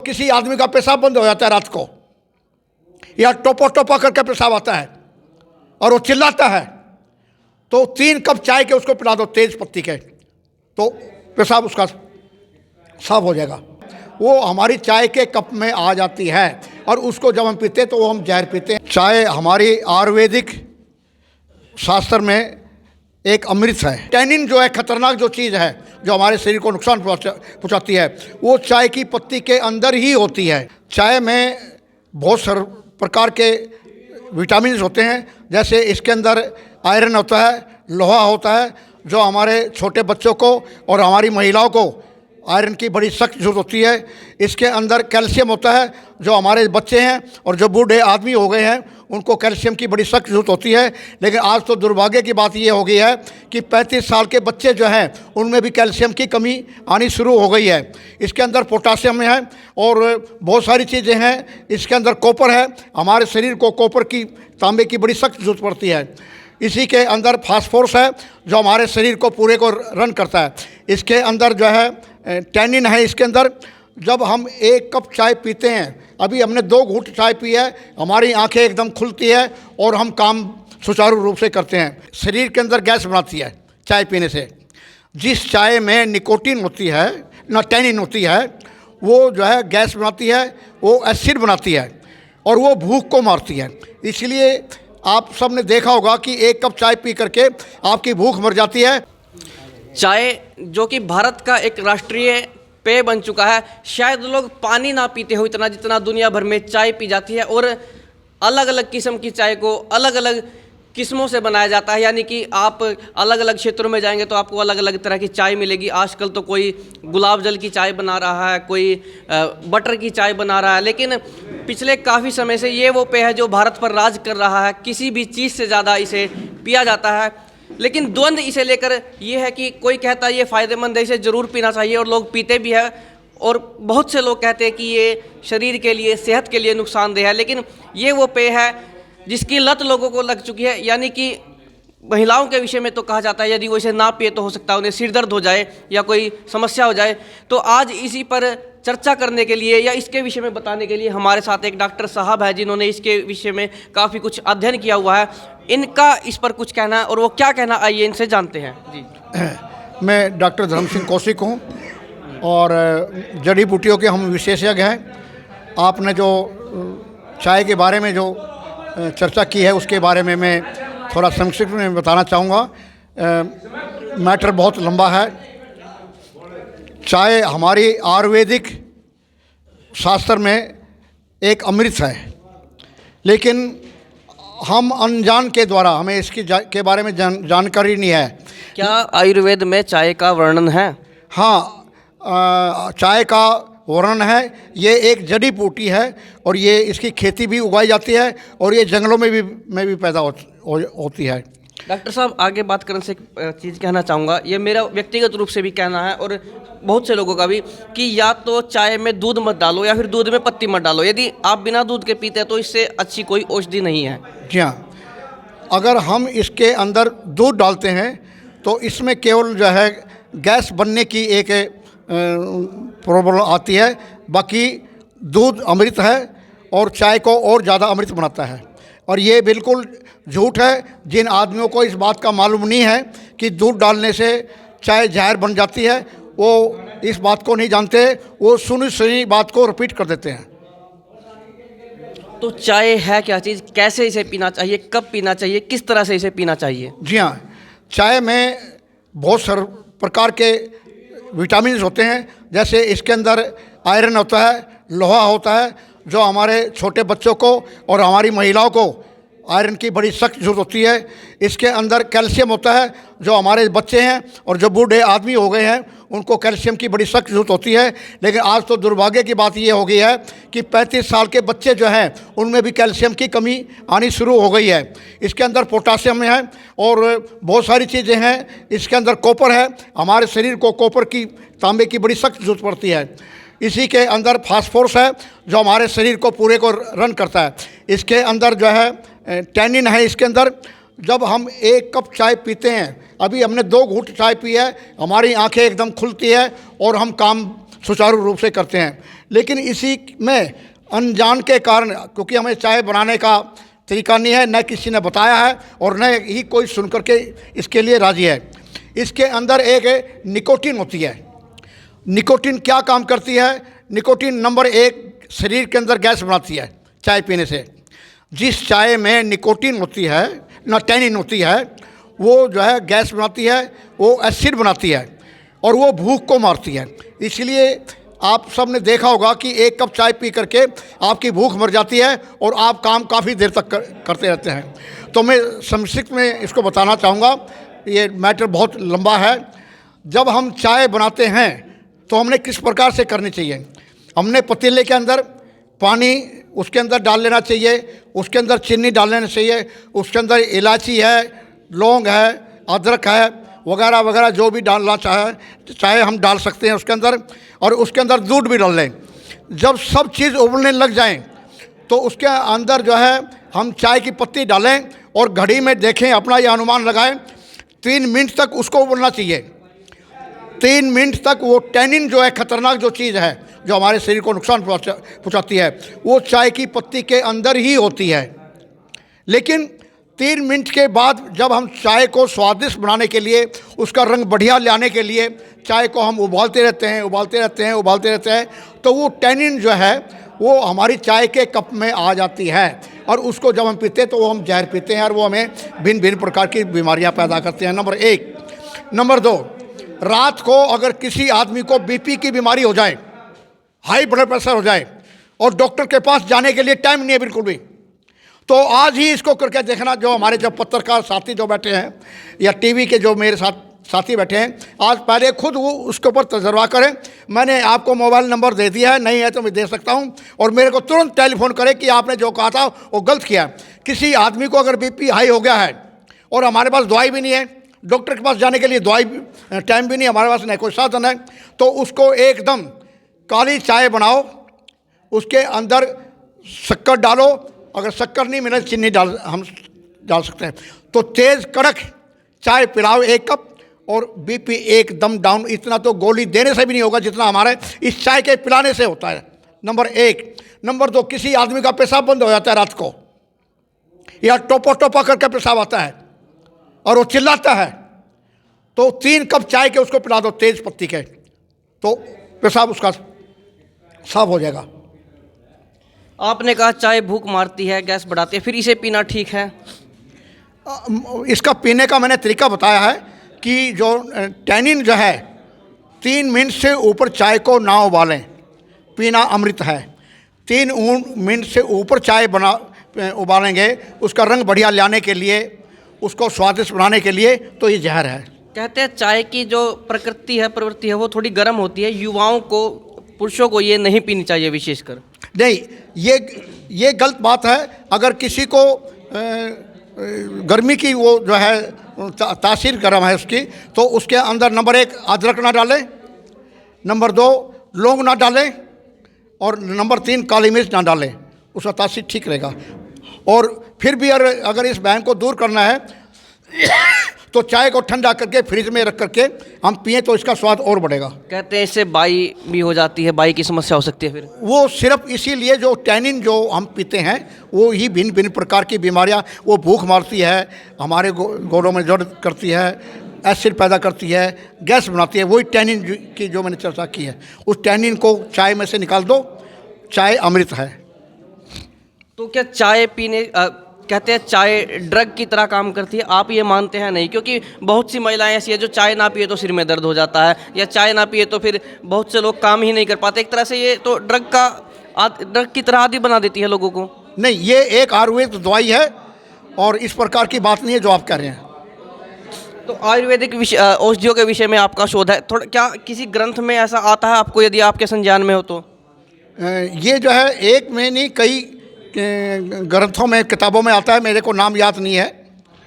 किसी आदमी का पेशाब बंद हो जाता है रात को, या टोपा टोपा करके पेशाब आता है और वो चिल्लाता है, तो 3 कप चाय के उसको पिला दो तेज पत्ती के, तो पेशाब उसका साफ हो जाएगा। वो हमारी चाय के कप में आ जाती है और उसको जब हम पीते तो वो हम जहर पीते हैं। चाय हमारी आयुर्वेदिक शास्त्र में एक अमृत है। टैनिन जो है खतरनाक जो चीज़ है जो हमारे शरीर को नुकसान पहुंचाती है, वो चाय की पत्ती के अंदर ही होती है। चाय में बहुत सारे प्रकार के विटामिन होते हैं, जैसे इसके अंदर आयरन होता है, लोहा होता है, जो हमारे छोटे बच्चों को और हमारी महिलाओं को आयरन की बड़ी सख्त जरूरत होती है। इसके अंदर कैल्शियम होता है, जो हमारे बच्चे हैं और जो बूढ़े आदमी हो गए हैं उनको कैल्शियम की बड़ी सख्त जरूरत होती है। लेकिन आज तो दुर्भाग्य की बात ये हो गई है कि 35 साल के बच्चे जो हैं उनमें भी कैल्शियम की कमी आनी शुरू हो गई है। इसके अंदर पोटासियम है और बहुत सारी चीज़ें हैं। इसके अंदर कॉपर है, हमारे शरीर को कॉपर की, तांबे की बड़ी सख्त जरूरत पड़ती है। इसी के अंदर फास्फोरस है जो हमारे शरीर को पूरे को रन करता है। इसके अंदर जो है टैनिन है। इसके अंदर जब हम 1 कप चाय पीते हैं, अभी हमने 2 घूंट चाय पी है, हमारी आंखें एकदम खुलती है और हम काम सुचारू रूप से करते हैं। शरीर के अंदर गैस बनाती है चाय पीने से। जिस चाय में निकोटीन होती है ना, टैनिन होती है, वो जो है गैस बनाती है, वो एसिड बनाती है और वो भूख को मारती है। इसलिए आप सब ने देखा होगा कि 1 कप चाय पी करके आपकी भूख मर जाती है। चाय जो कि भारत का एक राष्ट्रीय पेय बन चुका है, शायद लोग पानी ना पीते हो इतना जितना दुनिया भर में चाय पी जाती है। और अलग अलग किस्म की चाय को अलग अलग किस्मों से बनाया जाता है, यानी कि आप अलग अलग क्षेत्रों में जाएंगे तो आपको अलग अलग तरह की चाय मिलेगी। आजकल तो कोई गुलाब जल की चाय बना रहा है, कोई बटर की चाय बना रहा है, लेकिन पिछले काफ़ी समय से ये वो पेय है जो भारत पर राज कर रहा है। किसी भी चीज़ से ज़्यादा इसे पिया जाता है। लेकिन द्वंद्व इसे लेकर ये है कि कोई कहता है ये फ़ायदेमंद है, इसे ज़रूर पीना चाहिए, और लोग पीते भी हैं। और बहुत से लोग कहते हैं कि ये शरीर के लिए, सेहत के लिए नुकसानदेह है। लेकिन ये वो पेय है जिसकी लत लोगों को लग चुकी है। यानी कि महिलाओं के विषय में तो कहा जाता है यदि वो इसे ना पिए तो हो सकता है उन्हें सिर दर्द हो जाए या कोई समस्या हो जाए। तो आज इसी पर चर्चा करने के लिए या इसके विषय में बताने के लिए हमारे साथ एक डॉक्टर साहब है जिन्होंने इसके विषय में काफ़ी कुछ अध्ययन किया हुआ है। इनका इस पर कुछ कहना है और वो क्या कहना, आइए इनसे जानते हैं। जी, मैं डॉक्टर धर्म सिंह कौशिक हूँ और जड़ी बूटियों के हम विशेषज्ञ हैं। आपने जो चाय के बारे में जो चर्चा की है उसके बारे में मैं थोड़ा संक्षिप्त में बताना चाहूँगा। मैटर बहुत लंबा है। चाय हमारी आयुर्वेदिक शास्त्र में एक अमृत है, लेकिन हम अनजान के द्वारा हमें इसकी के बारे में जानकारी नहीं है। क्या आयुर्वेद में चाय का वर्णन है? हाँ, चाय का वर्णन है। ये एक जड़ी बूटी है और ये इसकी खेती भी उगाई जाती है और ये जंगलों में भी पैदा होती है। डॉक्टर साहब, आगे बात करने से एक चीज़ कहना चाहूँगा, ये मेरा व्यक्तिगत रूप से भी कहना है और बहुत से लोगों का भी, कि या तो चाय में दूध मत डालो या फिर दूध में पत्ती मत डालो। यदि आप बिना दूध के पीते हैं तो इससे अच्छी कोई औषधि नहीं है। जी हाँ, अगर हम इसके अंदर दूध डालते हैं तो इसमें केवल जो है गैस बनने की एक प्रॉब्लम आती है। बाकी दूध अमृत है और चाय को और ज़्यादा अमृत बनाता है। और ये बिल्कुल झूठ है। जिन आदमियों को इस बात का मालूम नहीं है कि दूध डालने से चाय जहर बन जाती है, वो इस बात को नहीं जानते, वो सुनी बात को रिपीट कर देते हैं। तो चाय है क्या चीज़, कैसे इसे पीना चाहिए, कब पीना चाहिए, किस तरह से इसे पीना चाहिए? जी हाँ, चाय में बहुत सारे प्रकार के विटामिन होते हैं, जैसे इसके अंदर आयरन होता है, लोहा होता है, जो हमारे छोटे बच्चों को और हमारी महिलाओं को आयरन की बड़ी सख्त जरूरत होती है। इसके अंदर कैल्शियम होता है, जो हमारे बच्चे हैं और जो बूढ़े आदमी हो गए हैं उनको कैल्शियम की बड़ी सख्त जरूरत होती है। लेकिन आज तो दुर्भाग्य की बात ये हो गई है कि 35 साल के बच्चे जो हैं उनमें भी कैल्शियम की कमी आनी शुरू हो गई है। इसके अंदर पोटासियम है और बहुत सारी चीज़ें हैं। इसके अंदर कॉपर है, हमारे शरीर को कॉपर की, तांबे की बड़ी सख्त जरूरत पड़ती है। इसी के अंदर फास्फोरस है जो हमारे शरीर को पूरे को रन करता है। इसके अंदर जो है टैनिन है। इसके अंदर जब हम 1 कप चाय पीते हैं, अभी हमने 2 घूंट चाय पी है, हमारी आंखें एकदम खुलती है और हम काम सुचारू रूप से करते हैं। लेकिन इसी में अनजान के कारण, क्योंकि हमें चाय बनाने का तरीका नहीं है, न किसी ने बताया है और न ही कोई सुन करके इसके लिए राज़ी है। इसके अंदर एक निकोटीन होती है। निकोटीन क्या काम करती है? निकोटीन नंबर 1 शरीर के अंदर गैस बनाती है चाय पीने से। जिस चाय में निकोटीन होती है ना, टैनिन होती है, वो जो है गैस बनाती है, वो एसिड बनाती है और वो भूख को मारती है। इसलिए आप सब ने देखा होगा कि एक कप चाय पी करके आपकी भूख मर जाती है और आप काम काफ़ी देर तक करते रहते हैं। तो मैं संक्षिप्त में इसको बताना चाहूँगा, ये मैटर बहुत लंबा है। जब हम चाय बनाते हैं तो हमने किस प्रकार से करनी चाहिए? हमने पतीले के अंदर पानी उसके अंदर डाल लेना चाहिए, उसके अंदर चीनी डाल लेना चाहिए, उसके अंदर इलायची है, लौंग है, अदरक है, वगैरह वगैरह जो भी डालना चाहे हम डाल सकते हैं उसके अंदर, और उसके अंदर दूध भी डाल लें। जब सब चीज़ उबलने लग जाएं तो उसके अंदर जो है हम चाय की पत्ती डालें और घड़ी में देखें, अपना ये अनुमान लगाएं, 3 मिनट तक उसको उबलना चाहिए। 3 मिनट तक वो टैनिन जो है, खतरनाक जो चीज़ है जो हमारे शरीर को नुकसान पहुँचाती है, वो चाय की पत्ती के अंदर ही होती है। लेकिन 3 मिनट के बाद जब हम चाय को स्वादिष्ट बनाने के लिए, उसका रंग बढ़िया लाने के लिए चाय को हम उबालते रहते हैं, तो वो टैनिन जो है वो हमारी चाय के कप में आ जाती है और उसको जब हम पीते हैं तो वो हम जहर पीते हैं और वो हमें भिन्न भिन्न प्रकार की बीमारियां पैदा करते हैं। नंबर 1। नंबर 2, रात को अगर किसी आदमी को बीपी की बीमारी हो जाए, हाई ब्लड प्रेशर हो जाए और डॉक्टर के पास जाने के लिए टाइम नहीं है बिल्कुल भी, तो आज ही इसको करके देखना। जो हमारे जो पत्रकार साथी जो बैठे हैं या टीवी के जो मेरे साथ साथी बैठे हैं, आज पहले खुद वो उसके ऊपर तजर्बा करें। मैंने आपको मोबाइल नंबर दे दिया है, नहीं है तो मैं दे सकता हूं, और मेरे को तुरंत टेलीफोन करें कि आपने जो कहा था वो गलत किया। किसी आदमी को अगर बीपी हाई हो गया है और हमारे पास दवाई भी नहीं है, डॉक्टर के पास जाने के लिए दवाई टाइम भी नहीं हमारे पास, नहीं कोई साधन है, तो उसको एकदम काली चाय बनाओ, उसके अंदर शक्कर डालो, अगर शक्कर नहीं मिले चीनी हम डाल सकते हैं, तो तेज़ कड़क चाय पिलाओ 1 कप, और बीपी एकदम डाउन। इतना तो गोली देने से भी नहीं होगा जितना हमारे इस चाय के पिलाने से होता है। नंबर 1। नंबर 2, किसी आदमी का पेशाब बंद हो जाता है रात को, या टोपा टोपा करके पेशाब आता है और वो चिल्लाता है, तो 3 कप चाय के उसको पिला दो तेज पत्ती के, तो पेशाब उसका साफ हो जाएगा। आपने कहा चाय भूख मारती है, गैस बढ़ाती है, फिर इसे पीना ठीक है? इसका पीने का मैंने तरीका बताया है कि जो टैनिन जो है, 3 मिनट से ऊपर चाय को ना उबालें, पीना अमृत है। 3 मिनट से ऊपर चाय उबालेंगे, उसका रंग बढ़िया लाने के लिए, उसको स्वादिष्ट बनाने के लिए, तो ये जहर है। कहते हैं चाय की जो प्रवृत्ति है वो थोड़ी गर्म होती है, युवाओं को, पुरुषों को ये नहीं पीनी चाहिए विशेषकर। नहीं, ये गलत बात है। अगर किसी को गर्मी की वो जो है तासीर गर्म है उसकी, तो उसके अंदर नंबर 1 अदरक ना डालें, नंबर 2 लौंग ना डालें, और नंबर 3 काली मिर्च ना डालें, उसका तासीर ठीक रहेगा। और फिर भी अगर इस बहन को दूर करना है तो चाय को ठंडा करके फ्रिज में रख करके हम पिएं तो इसका स्वाद और बढ़ेगा। कहते हैं इससे बाई भी हो जाती है, बाई की समस्या हो सकती है। फिर वो सिर्फ इसीलिए जो टैनिन जो हम पीते हैं वो ही भिन्न भिन्न प्रकार की बीमारियां, वो भूख मारती है, हमारे गोलों में जड़ करती है, एसिड पैदा करती है, गैस बनाती है। वही टैनिन की जो मैंने चर्चा की है, उस टैनिन को चाय में से निकाल दो, चाय अमृत है। तो क्या चाय पीने कहते हैं चाय ड्रग की तरह काम करती है, आप ये मानते हैं? नहीं, क्योंकि बहुत सी महिलाएं ऐसी है जो चाय ना पिए तो सिर में दर्द हो जाता है, या चाय ना पिए तो फिर बहुत से लोग काम ही नहीं कर पाते। एक तरह से ये तो ड्रग की तरह आदि बना देती है लोगों को। नहीं, ये एक आयुर्वेद दवाई है और इस प्रकार की बात नहीं है जो आप कह रहे हैं। तो आयुर्वेदिक औषधियों के विषय में आपका शोध है, थोड़ा क्या किसी ग्रंथ में ऐसा आता है आपको, यदि आपके संज्ञान में हो तो? ये जो है एक में नहीं, कई ग्रंथों में, किताबों में आता है। मेरे को नाम याद नहीं है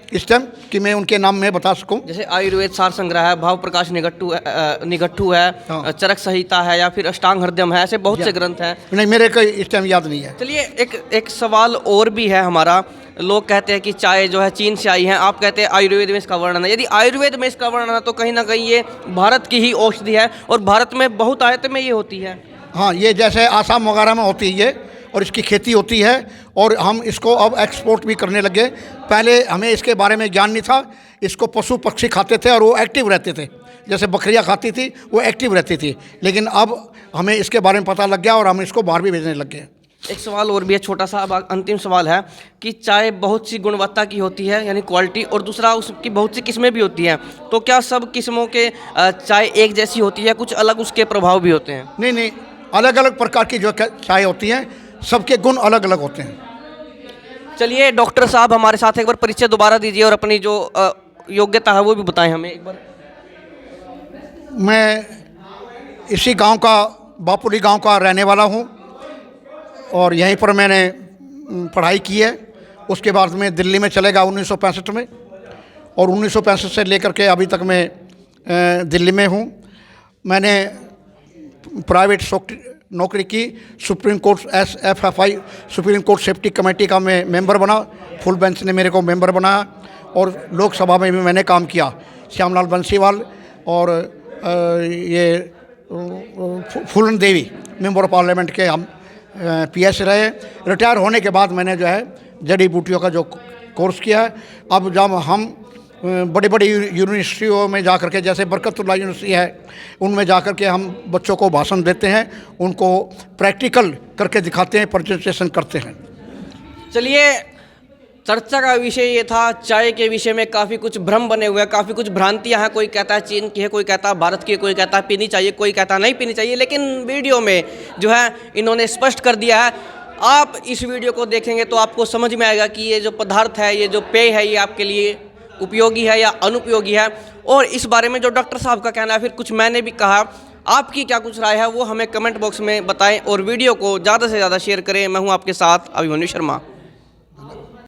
इस टाइम कि मैं उनके नाम में बता सकूं। जैसे आयुर्वेद सार संग्रह है, भाव प्रकाश निघट्टू है, हाँ। चरक संहिता है, या फिर अष्टांग हृदयम है, ऐसे बहुत से ग्रंथ हैं। नहीं, मेरे को इस टाइम याद नहीं है। चलिए, एक सवाल और भी है हमारा। लोग कहते हैं कि चाय जो है चीन से आई है, आप कहते हैं आयुर्वेद में इसका वर्णन है। यदि आयुर्वेद में इसका वर्णन है तो कहीं ना कहीं ये भारत की ही औषधि है, और भारत में बहुत आयत में ये होती है। हाँ, ये जैसे आसाम वगैरह में होती है ये, और इसकी खेती होती है और हम इसको अब एक्सपोर्ट भी करने लगे। पहले हमें इसके बारे में ज्ञान नहीं था। इसको पशु पक्षी खाते थे और वो एक्टिव रहते थे, जैसे बकरियां खाती थी वो एक्टिव रहती थी, लेकिन अब हमें इसके बारे में पता लग गया और हम इसको बाहर भी भेजने लग गए। एक सवाल और भी है छोटा सा, अब अंतिम सवाल है कि चाय बहुत सी गुणवत्ता की होती है यानी क्वालिटी, और दूसरा उसकी बहुत सी किस्में भी होती हैं, तो क्या सब किस्मों के चाय एक जैसी होती है, कुछ अलग उसके प्रभाव भी होते हैं? नहीं नहीं, अलग अलग प्रकार की जो चाय होती हैं, सबके गुण अलग अलग होते हैं। चलिए डॉक्टर साहब हमारे साथ एक बार परिचय दोबारा दीजिए और अपनी जो योग्यता है वो भी बताएं हमें एक बार। मैं इसी गांव का, बापुली गांव का रहने वाला हूं और यहीं पर मैंने पढ़ाई की है। उसके बाद में दिल्ली में चले गया 1965 में, और 1965 से लेकर के अभी तक मैं दिल्ली में हूं। मैंने प्राइवेट नौकरी की, supreme court SFFI supreme court safety committee का मैं मेंबर बना, फुल बेंच ने मेरे को मेंबर बनाया, और लोकसभा में भी मैंने काम किया। श्यामलाल बंसीवाल और ये फूलन देवी मेंबर ऑफ पार्लियामेंट के हम PS रहे। रिटायर होने के बाद मैंने जो है जड़ी बूटियों का जो कोर्स किया है। अब जब हम बड़ी बड़ी यूनिवर्सिटियों में जा कर के, जैसे बरकतुल्लाह यूनिवर्सिटी है, उनमें जा कर के हम बच्चों को भाषण देते हैं, उनको प्रैक्टिकल करके दिखाते हैं, प्रेजेंटेशन करते हैं। चलिए, चर्चा का विषय ये था, चाय के विषय में काफ़ी कुछ भ्रम बने हुए हैं, काफ़ी कुछ भ्रांतियां हैं। कोई कहता है चीन की है, कोई कहता है भारत की है, कोई कहता है पीनी चाहिए, कोई कहता है नहीं पीनी चाहिए, लेकिन वीडियो में जो है इन्होंने स्पष्ट कर दिया है। आप इस वीडियो को देखेंगे तो आपको समझ में आएगा कि ये जो पदार्थ है, ये जो पेय है, ये आपके लिए उपयोगी है या अनुपयोगी है। और इस बारे में जो डॉक्टर साहब का कहना है, फिर कुछ मैंने भी कहा, आपकी क्या कुछ राय है वो हमें कमेंट बॉक्स में बताएं और वीडियो को ज़्यादा से ज़्यादा शेयर करें। मैं हूं आपके साथ अभिमन्यु शर्मा।